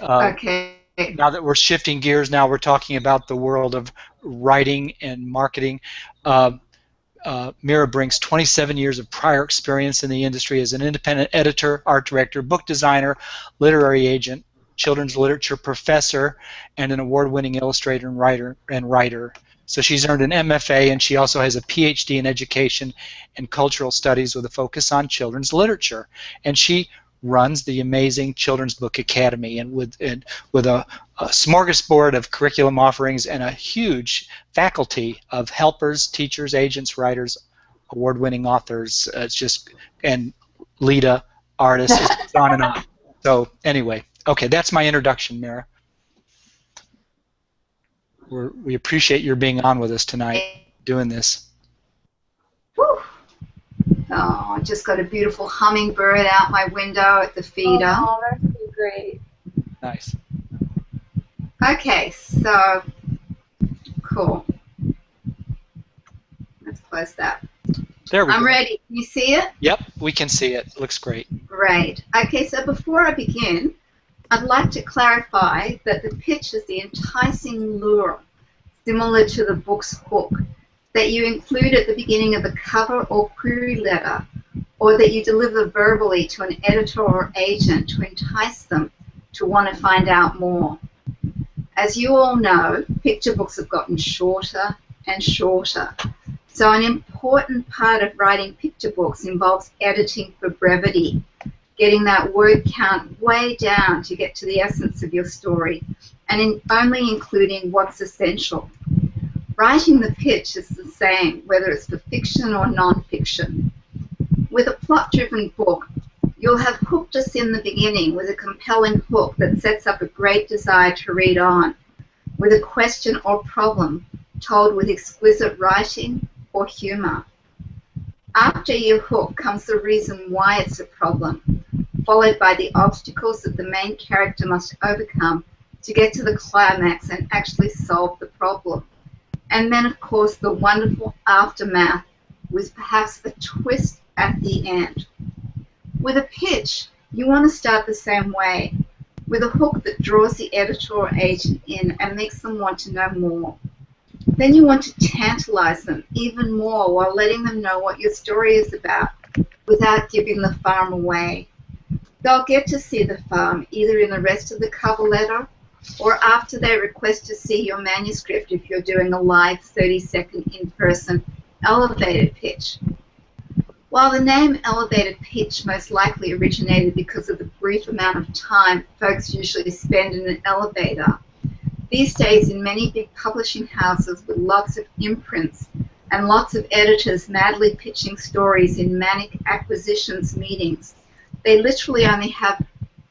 Uh, Okay. Now that we're shifting gears, now we're talking about the world of writing and marketing. Uh, Mira brings 27 years of prior experience in the industry as an independent editor, art director, book designer, literary agent, children's literature professor, and an award-winning illustrator and writer. So she's earned an MFA, and she also has a PhD in education and cultural studies with a focus on children's literature. And she runs the amazing Children's Book Academy, and with a smorgasbord of curriculum offerings and a huge faculty of helpers, teachers, agents, writers, award-winning authors. It's just, and Lita, artists, it goes on and on. So anyway, okay, that's my introduction, Mira. We appreciate your being on with us tonight, doing this. Whew. Oh, I just got a beautiful hummingbird out my window at the feeder. Oh, that's so great. Nice. Okay, so cool. Let's close that. There we go. I'm ready. Can you see it? Yep, we can see it. Looks great. Great. Okay, so before I begin, I'd like to clarify that the pitch is the enticing lure, similar to the book's hook, that you include at the beginning of the cover or query letter, or that you deliver verbally to an editor or agent to entice them to want to find out more. As you all know, picture books have gotten shorter and shorter. So an important part of writing picture books involves editing for brevity, getting that word count way down to get to the essence of your story, and only including what's essential. Writing the pitch is the same, whether it's for fiction or non-fiction. With a plot-driven book, you'll have hooked us in the beginning with a compelling hook that sets up a great desire to read on, with a question or problem told with exquisite writing or humor. After your hook comes the reason why it's a problem, followed by the obstacles that the main character must overcome to get to the climax and actually solve the problem. And then, of course, the wonderful aftermath with perhaps a twist at the end. With a pitch, you want to start the same way, with a hook that draws the editor or agent in and makes them want to know more. Then you want to tantalize them even more while letting them know what your story is about without giving the farm away. They'll get to see the farm either in the rest of the cover letter or after they request to see your manuscript if you're doing a live 30-second in-person elevated pitch. While the name elevated pitch most likely originated because of the brief amount of time folks usually spend in an elevator, these days in many big publishing houses with lots of imprints and lots of editors madly pitching stories in manic acquisitions meetings, they literally only have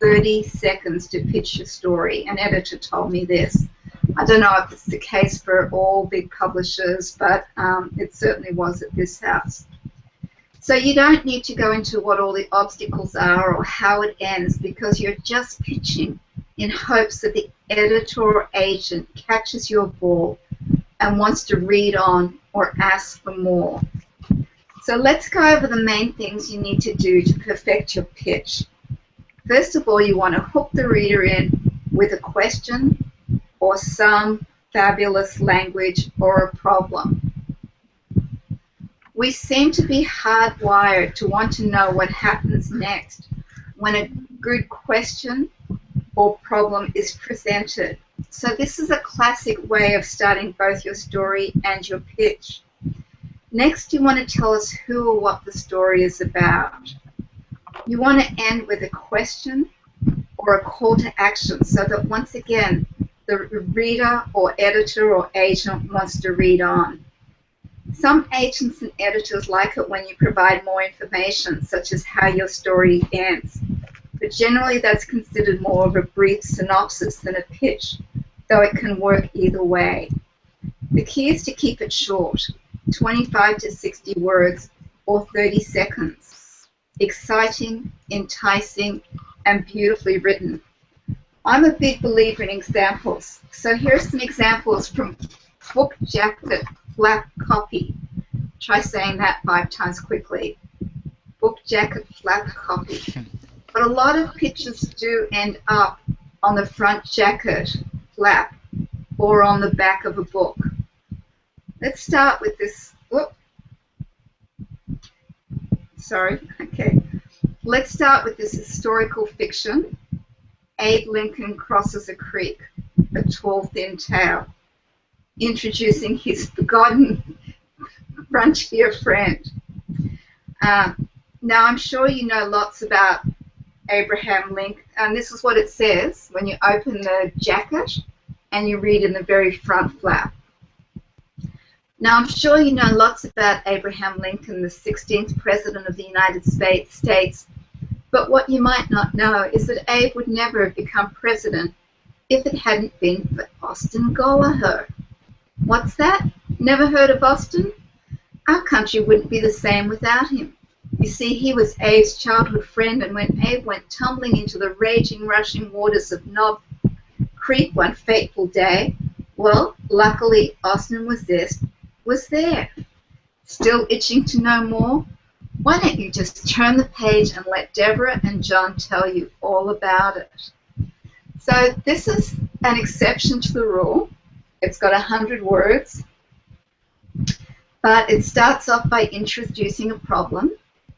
30 seconds to pitch your story. An editor told me this. I don't know if it's the case for all big publishers, but it certainly was at this house. So you don't need to go into what all the obstacles are or how it ends, because you're just pitching in hopes that the editor or agent catches your ball and wants to read on or ask for more. So let's go over the main things you need to do to perfect your pitch. First of all, you want to hook the reader in with a question or some fabulous language or a problem. We seem to be hardwired to want to know what happens next when a good question or problem is presented. So this is a classic way of starting both your story and your pitch. Next, you want to tell us who or what the story is about. You want to end with a question or a call to action so that once again the reader or editor or agent wants to read on. Some agents and editors like it when you provide more information, such as how your story ends. But generally that's considered more of a brief synopsis than a pitch, though it can work either way. The key is to keep it short, 25 to 60 words or 30 seconds. Exciting, enticing, and beautifully written. I'm a big believer in examples. So here are some examples from Book Jacket Flap Copy. Try saying that 5 times quickly. Book Jacket Flap Copy. But a lot of pitches do end up on the front jacket flap or on the back of a book? Let's start with this. Whoop, sorry. Okay. Let's start with this historical fiction. Abe Lincoln crosses a creek, a tall, thin tale, introducing his forgotten frontier friend. Now, I'm sure you know lots about Abraham Lincoln, and this is what it says when you open the jacket and you read in the very front flap. Now, I'm sure you know lots about Abraham Lincoln, the 16th President of the United States, but what you might not know is that Abe would never have become president if it hadn't been for Austin Gollaher. What's that? Never heard of Austin? Our country wouldn't be the same without him. You see, he was Abe's childhood friend, and when Abe went tumbling into the raging, rushing waters of Knob Creek one fateful day, well, luckily Austin was there. Still itching to know more? Why don't you just turn the page and let Deborah and John tell you all about it? So this is an exception to the rule. It's got 100 words, but it starts off by introducing a problem,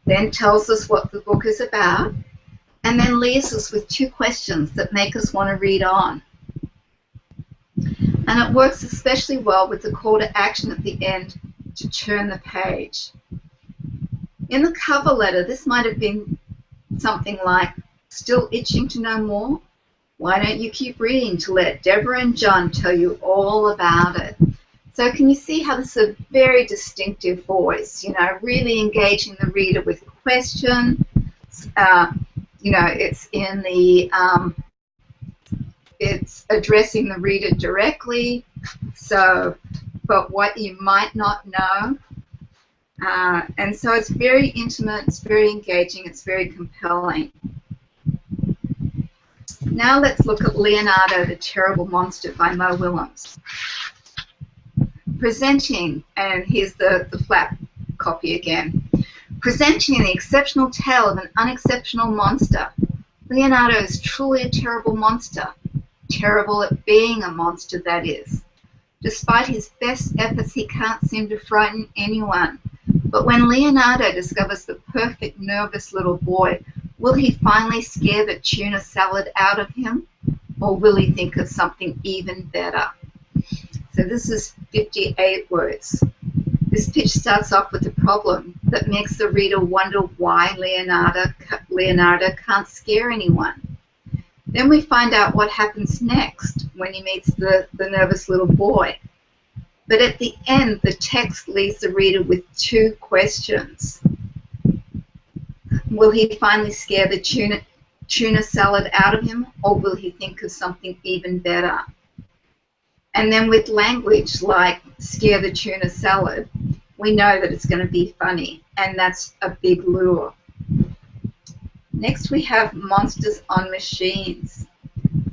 then tells us what the book is about, and then leaves us with 2 questions that make us want to read on. And it works especially well with the call to action at the end to turn the page. In the cover letter, this might have been something like, still itching to know more? Why don't you keep reading to let Deborah and John tell you all about it? So can you see how this is a very distinctive voice, you know, really engaging the reader with a question. You know, it's in the, it's addressing the reader directly. So, but what you might not know. And so it's very intimate, it's very engaging, it's very compelling. Now let's look at Leonardo the Terrible Monster by Mo Willems. Presenting, and here's the flap copy again, presenting the exceptional tale of an unexceptional monster. Leonardo is truly a terrible monster. Terrible at being a monster, that is. Despite his best efforts, he can't seem to frighten anyone. But when Leonardo discovers the perfect nervous little boy, will he finally scare the tuna salad out of him? Or will he think of something even better? So this is 58 words. This pitch starts off with a problem that makes the reader wonder why Leonardo can't scare anyone. Then we find out what happens next when he meets the nervous little boy. But at the end, the text leaves the reader with 2 questions. Will he finally scare the tuna salad out of him, or will he think of something even better? And then with language like scare the tuna salad, we know that it's going to be funny, and that's a big lure. Next we have monsters on machines.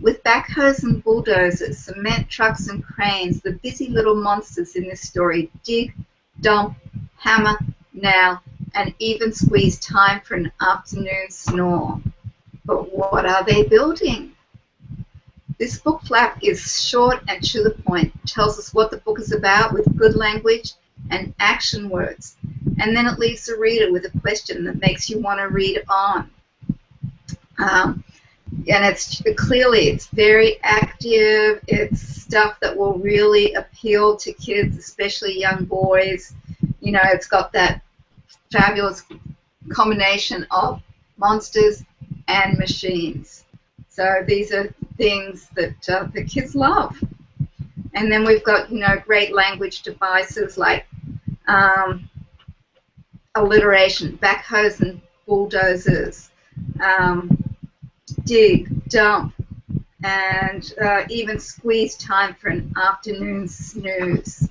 With backhoes and bulldozers, cement trucks and cranes, the busy little monsters in this story dig, dump, hammer, nail, and even squeeze time for an afternoon snore. But what are they building? This book flap is short and to the point, tells us what the book is about with good language and action words, and then it leaves the reader with a question that makes you want to read on. And it's very active. It's stuff that will really appeal to kids, especially young boys. You know, it's got that fabulous combination of monsters and machines. So these are things that the kids love. And then we've got, you know, great language devices like alliteration, backhoes and bulldozers, dig, dump, and even squeeze time for an afternoon snooze.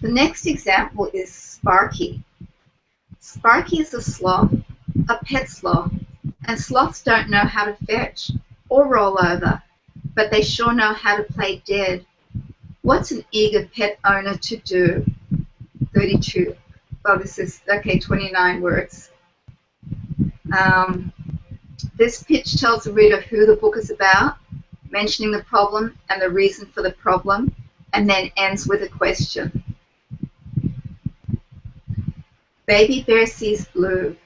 The next example is Sparky. Sparky is a sloth, a pet sloth, and sloths don't know how to fetch or roll over, but they sure know how to play dead. What's an eager pet owner to do? 32. Oh, this is, okay, 29 words. This pitch tells the reader who the book is about, mentioning the problem and the reason for the problem, and then ends with a question. Baby Bear sees blue,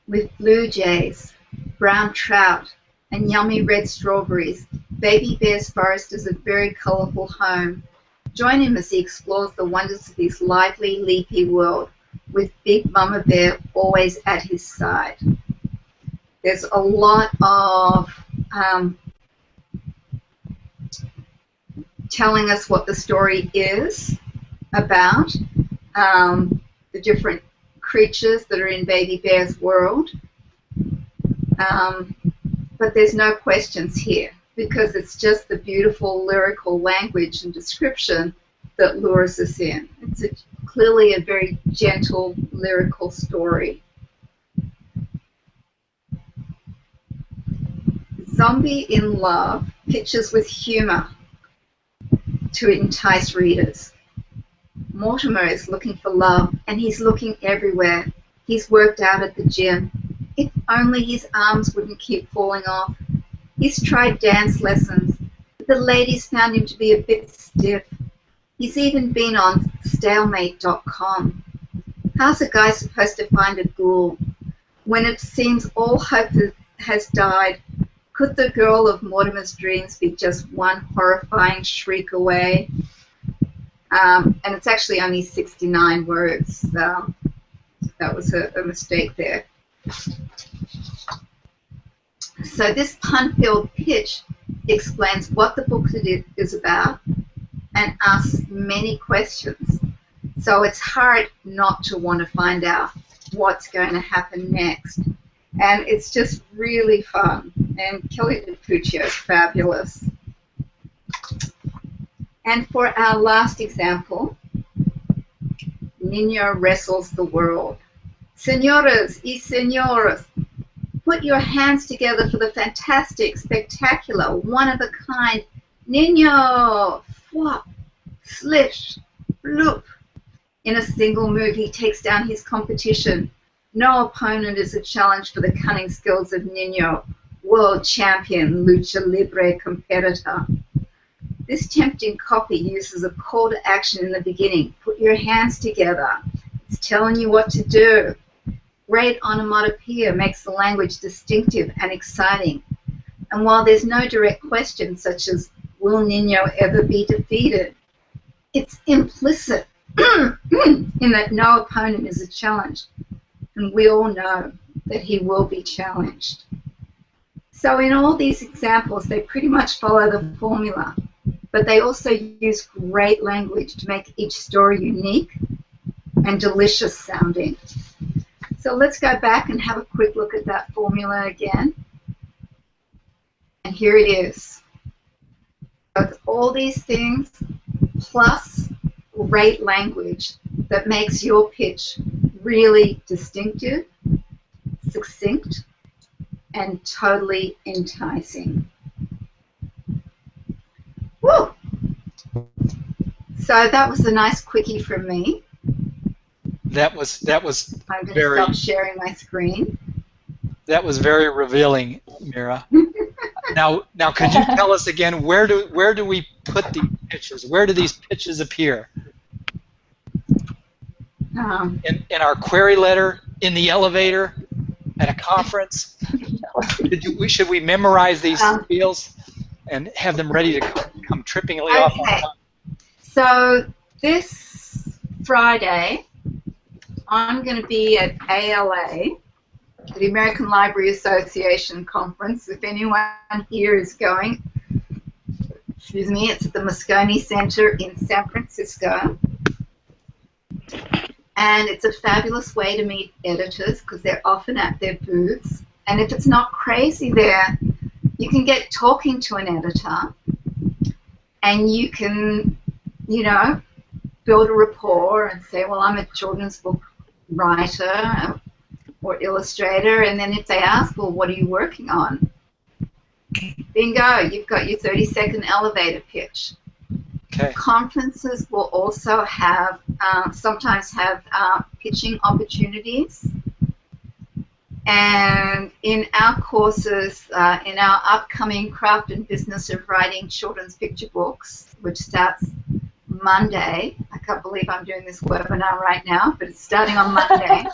with blue jays, brown trout, and yummy red strawberries. Baby Bear's forest is a very colourful home. Join him as he explores the wonders of his lively, leafy world, with Big Mama Bear always at his side. There's a lot of telling us what the story is about, the different creatures that are in Baby Bear's world. But there's no questions here because it's just the beautiful lyrical language and description that lures us in. It's clearly a very gentle lyrical story. Zombie in Love pitches with humour to entice readers. Mortimer is looking for love, and he's looking everywhere. He's worked out at the gym. If only his arms wouldn't keep falling off. He's tried dance lessons, but the ladies found him to be a bit stiff. He's even been on stalemate.com. How's a guy supposed to find a ghoul? When it seems all hope has died, could the girl of Mortimer's dreams be just one horrifying shriek away? And it's actually only 69 words. That was a mistake there. So this pun-filled pitch explains what the book is about and asks many questions. So it's hard not to want to find out what's going to happen next. And it's just really fun. And Kelly DiPuccio is fabulous. And for our last example, Nino wrestles the world. Señoras y señores, put your hands together for the fantastic, spectacular, one-of-a-kind Nino! Flop, slish, bloop. In a single move, he takes down his competition. No opponent is a challenge for the cunning skills of Nino, world champion, lucha libre competitor. This tempting copy uses a call to action in the beginning. Put your hands together. It's telling you what to do. Great onomatopoeia makes the language distinctive and exciting. And while there's no direct question, such as, will Nino ever be defeated? It's implicit in that no opponent is a challenge. And we all know that he will be challenged. So in all these examples, they pretty much follow the formula, but they also use great language to make each story unique and delicious sounding. So let's go back and have a quick look at that formula again. And here it is. So it's all these things plus great language that makes your pitch really distinctive, succinct, and totally enticing. Woo! So that was a nice quickie from me. That was I'm going to stop sharing my screen. That was very revealing, Mira. Now, could you tell us again where do we put these pitches? Where do these pitches appear? In our query letter, in the elevator, at a conference? Should we memorize these fields and have them ready to come trippingly off on time? So this Friday, I'm going to be at ALA, the American Library Association conference. If anyone here is going, excuse me, it's at the Moscone Center in San Francisco. And it's a fabulous way to meet editors because they're often at their booths. And if it's not crazy there, you can get talking to an editor and you can, you know, build a rapport and say, well, I'm a children's book writer or illustrator. And then if they ask, well, what are you working on? Bingo, you've got your 30-second elevator pitch. Okay. Conferences will also have, sometimes have pitching opportunities. And in our courses, in our upcoming Craft and Business of Writing Children's Picture Books, which starts Monday. I can't believe I'm doing this webinar right now, but it's starting on Monday.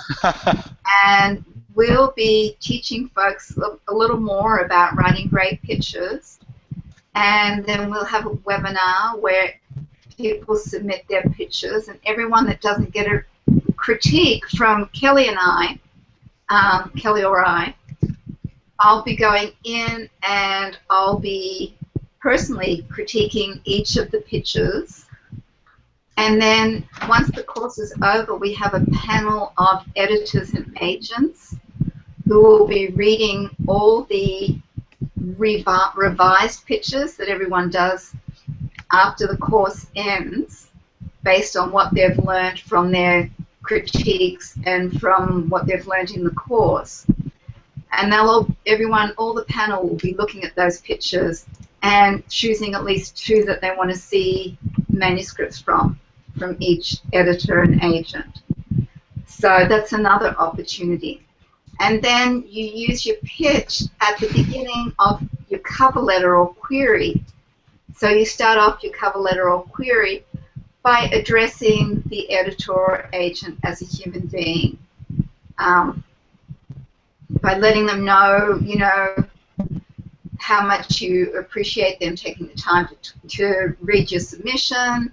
And we'll be teaching folks a little more about writing great pictures. And then we'll have a webinar where people submit their pictures, and everyone that doesn't get a critique from Kelly and I, Kelly or I, I'll be going in and I'll be personally critiquing each of the pictures. And then once the course is over, we have a panel of editors and agents who will be reading all the revised pictures that everyone does after the course ends, based on what they've learned from their critiques and from what they've learned in the course. And all the panel will be looking at those pictures and choosing at least two that they want to see manuscripts from each editor and agent. So that's another opportunity. And then you use your pitch at the beginning of your cover letter or query. So you start off your cover letter or query by addressing the editor or agent as a human being, by letting them know, how much you appreciate them taking the time to read your submission,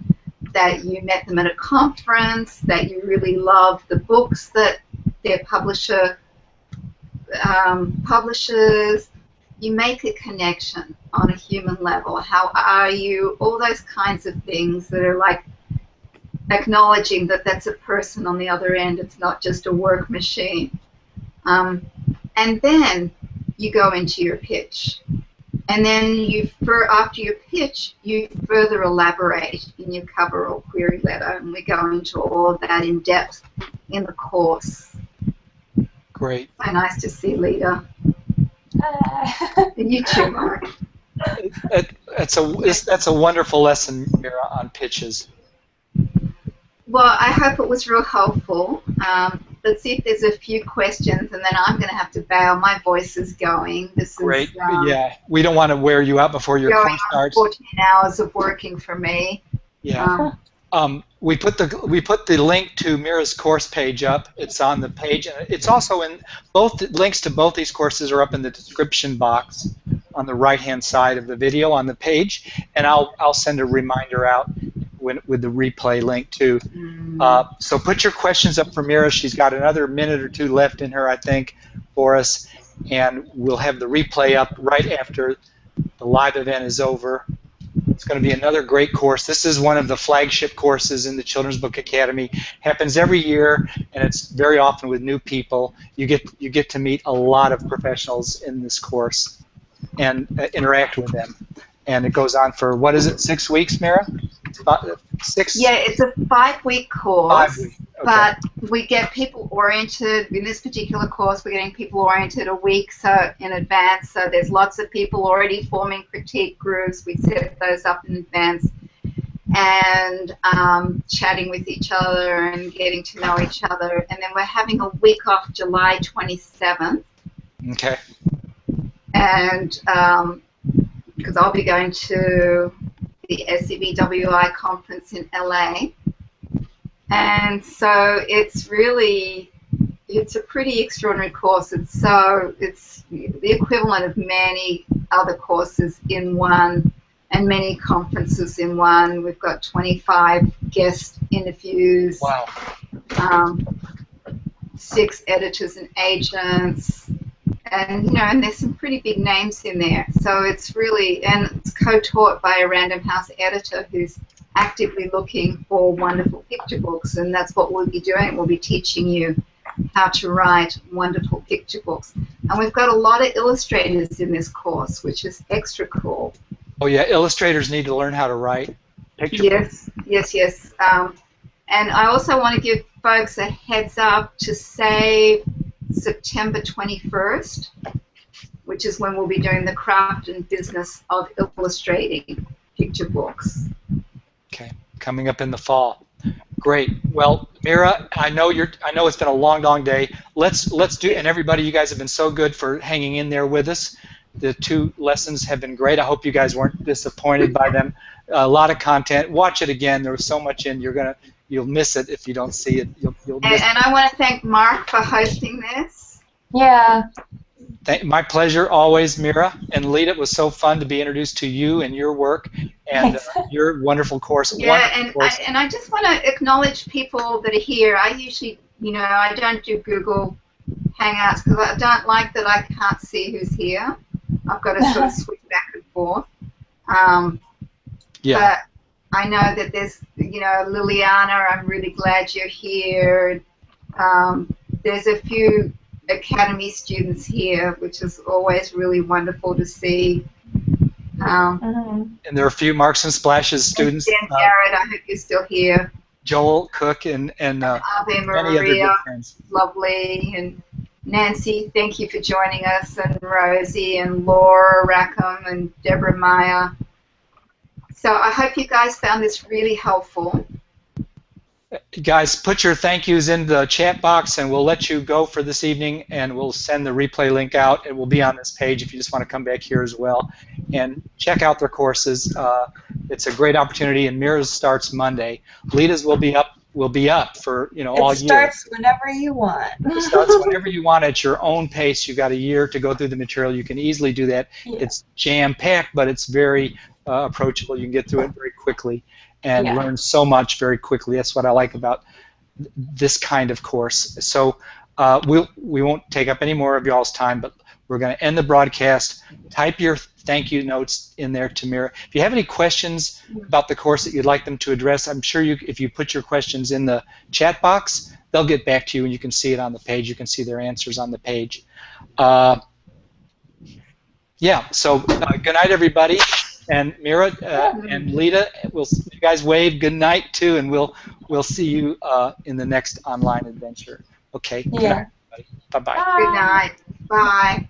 that you met them at a conference, that you really love the books that their publisher publishes. You make a connection on a human level. How are you? All those kinds of things that are like acknowledging that that's a person on the other end. It's not just a work machine. And then you go into your pitch. And then after your pitch, you further elaborate in your cover or query letter. And we go into all of that in depth in the course. Great. So nice to see Lita. And you too, Mark. That's a wonderful lesson, Mira, on pitches. Well, I hope it was real helpful. Let's see if there's a few questions, and then I'm going to have to bail. My voice is going. Great. Yeah, we don't want to wear you out before your course starts. 14 hours of working for me. Yeah. We put the link to Mira's course page up. It's on the page, and it's also in both. Links to both these courses are up in the description box on the right-hand side of the video on the page, and I'll send a reminder out with the replay link too. So put your questions up for Mira. She's got another minute or two left in her, I think, for us, and we'll have the replay up right after the live event is over. It's going to be another great course. This is one of the flagship courses in the Children's Book Academy. Happens every year, and it's very often with new people. You get to meet a lot of professionals in this course and interact with them. And it goes on for, what is it, 6 weeks, Mira? 6? Yeah, it's a 5-week course. 5 weeks. Okay. But we get people oriented. In this particular course, we're getting people oriented a week in advance. So there's lots of people already forming critique groups. We set those up in advance, and chatting with each other and getting to know each other. And then we're having a week off July 27th. Okay. And because I'll be going to the SCBWI conference in LA. And so it's a pretty extraordinary course. It's the equivalent of many other courses in one, and many conferences in one. We've got 25 guest interviews. Wow. 6 editors and agents. And and there's some pretty big names in there. So it's co-taught by a Random House editor who's actively looking for wonderful picture books, and that's what we'll be doing. We'll be teaching you how to write wonderful picture books. And we've got a lot of illustrators in this course, which is extra cool. Oh yeah, illustrators need to learn how to write picture books. Yes. And I also want to give folks a heads up to save September 21st, which is when we'll be doing the Craft and Business of Illustrating picture books. Okay, coming up in the fall. Great. Well, Mira, I know it's been a long, long day. Let's do, and everybody, you guys have been so good for hanging in there with us. The 2 lessons have been great. I hope you guys weren't disappointed by them. A lot of content. Watch it again. There was so much in. You'll miss it if you don't see it. You'll miss And I want to thank Mark for hosting this. Yeah. My pleasure always, Mira. And Lita, it was so fun to be introduced to you and your work and your wonderful course. Yeah, Wonderful course. and I just want to acknowledge people that are here. I usually, I don't do Google Hangouts because I don't like that I can't see who's here. I've got to sort of switch back and forth. Yeah. But I know that there's, Liliana, I'm really glad you're here. There's a few Academy students here, which is always really wonderful to see. And there are a few Marks and Splashes students. Dan Garrett, I hope you're still here. Joel Cook and many other good friends. Lovely. And Nancy, thank you for joining us. And Rosie and Laura Rackham and Deborah Meyer. So I hope you guys found this really helpful. Guys, put your thank yous in the chat box and we'll let you go for this evening and we'll send the replay link out. It will be on this page if you just want to come back here as well. And check out their courses. It's a great opportunity, and Mira's starts Monday. Lita's will be up for all year. It starts whenever you want. It starts whenever you want at your own pace. You've got a year to go through the material. You can easily do that. Yeah. It's jam-packed, but it's very approachable. You can get through it very quickly and learn so much very quickly. That's what I like about this kind of course. So we won't take up any more of y'all's time, but we're going to end the broadcast. Type your thank you notes in there to Mira. If you have any questions about the course that you'd like them to address, I'm sure if you put your questions in the chat box, they'll get back to you and you can see it on the page. You can see their answers on the page. Yeah, so good night, everybody. And Mira and Lita, you guys wave good night too, and we'll see you in the next online adventure. Okay. Good night, everybody. Bye-bye. Good night. Bye.